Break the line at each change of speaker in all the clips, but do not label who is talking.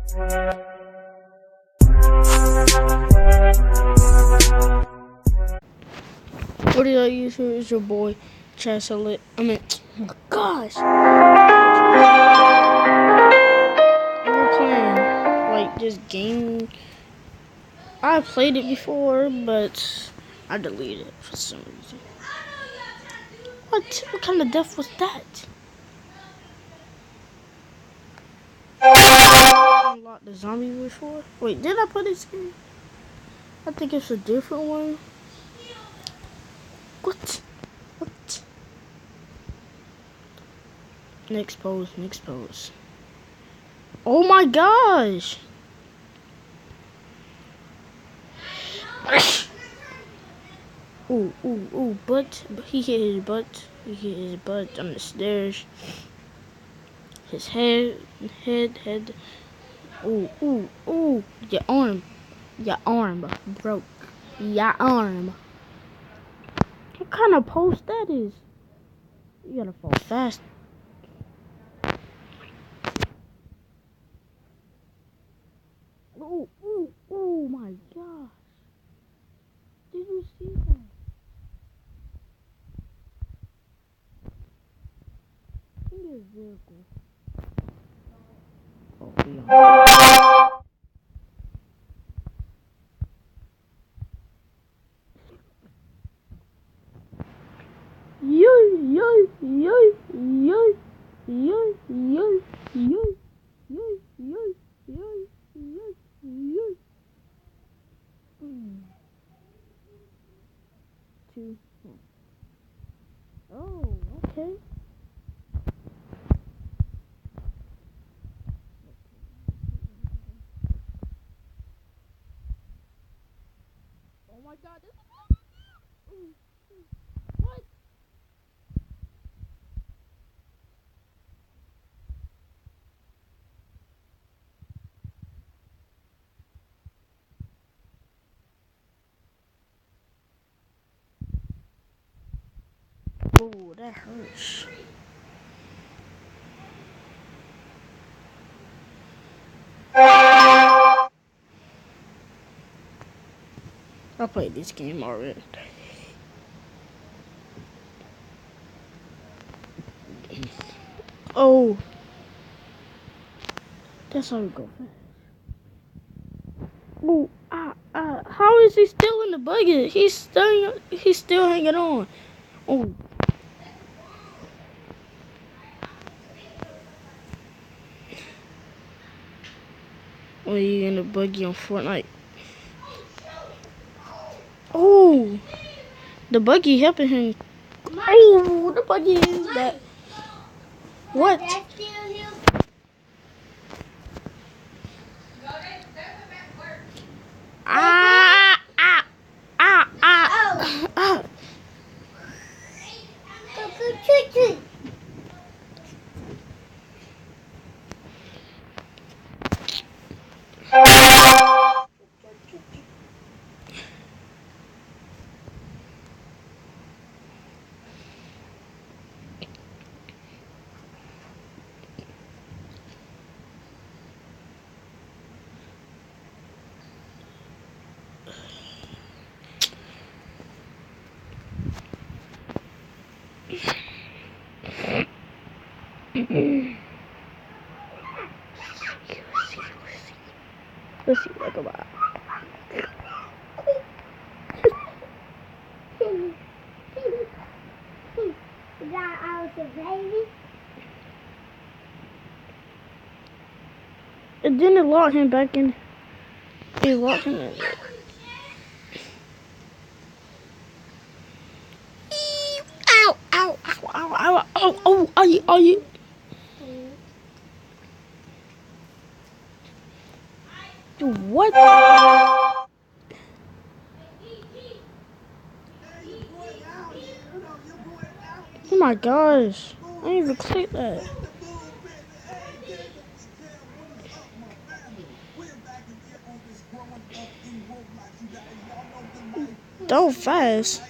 What do you use? Is your boy Chaselet? I mean, oh my gosh. We're playing like this game. I played it before, but I deleted it for some reason. What? What kind of death was that? I unlocked the zombie before. Wait, did I put this in? I think it's a different one. What? What? Next pose, next pose. Oh my gosh! Ooh, ooh, ooh, butt. He hit his butt. He hit his butt on the stairs. His head. Ooh, ooh, ooh. Your arm broke. Your arm. What kind of post that is? You gotta fall fast. Ooh, ooh, ooh, my gosh. Did you see that? I think it's vehicle. Oh, yeah. Yo, yo, yo, yo, yo, yo, yo, yo, yo, yo, yo, yo. 2, 1. Oh, okay. Oh my god, this is what? Oh, that hurts. I played this game already. Oh, that's how we go fast. Oh, how is he still in the bucket? He's still hanging on. Oh. Oh, you in the buggy on Fortnite. Oh, the buggy helping him. Oh, the buggy is that. What? Ah, ah, ah, ah, ah. Let's see, like about. Is that our baby? It didn't lock him back in. It locked him in. Ow, ow, ow, ow, ow, ow, ow, are you? What? Oh my gosh. I didn't even click that. So fast.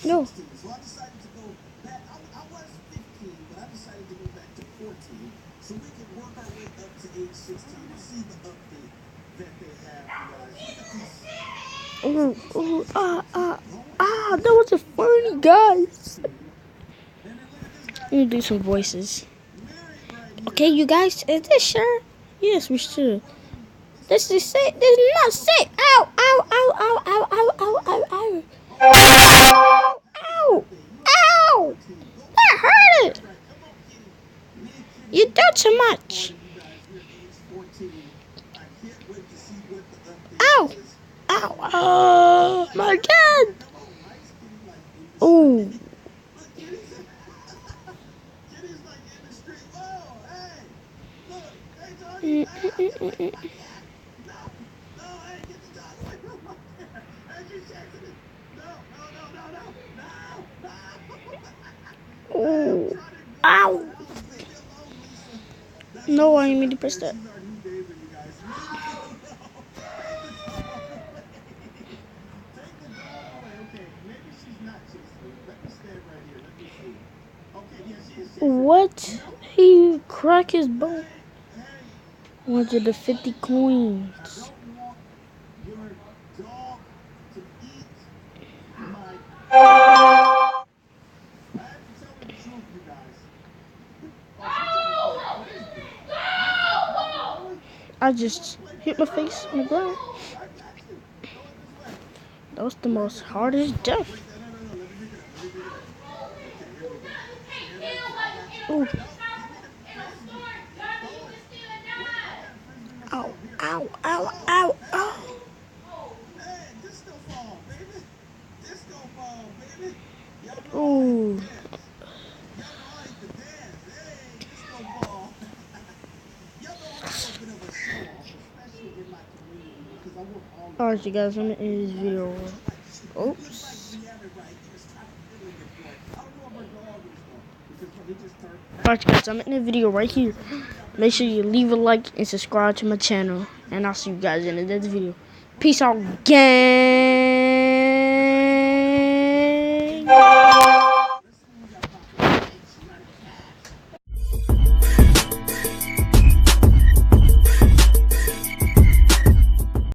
No.
So I decided to go back. I was 15, but I decided to go back to 14 so we can work our way up to age 16 and see the update that they have, you guys. Look at this.
That wasn't funny, guys. Let me do some voices. Okay, you guys, is this sure? Yes, we should. This is safe. This is not safe. Ow, ow, ow, ow, ow, ow, ow, ow, ow. Ow, ow, ow. That hurt. You do too much. Ow, ow, oh my God. Oh. Oh. Ow. No, I didn't mean to press that. What? He cracked his bone. 150 coins. I just hit my face on the ground. That was the most hardest death. Ooh. Ow, ow, ow, ow, ow. Ooh. Alright, you guys, I'm gonna end this video. Oops. Alright, guys, I'm ending the video right here. Make sure you leave a like and subscribe to my channel. And I'll see you guys in the next video. Peace out, gang.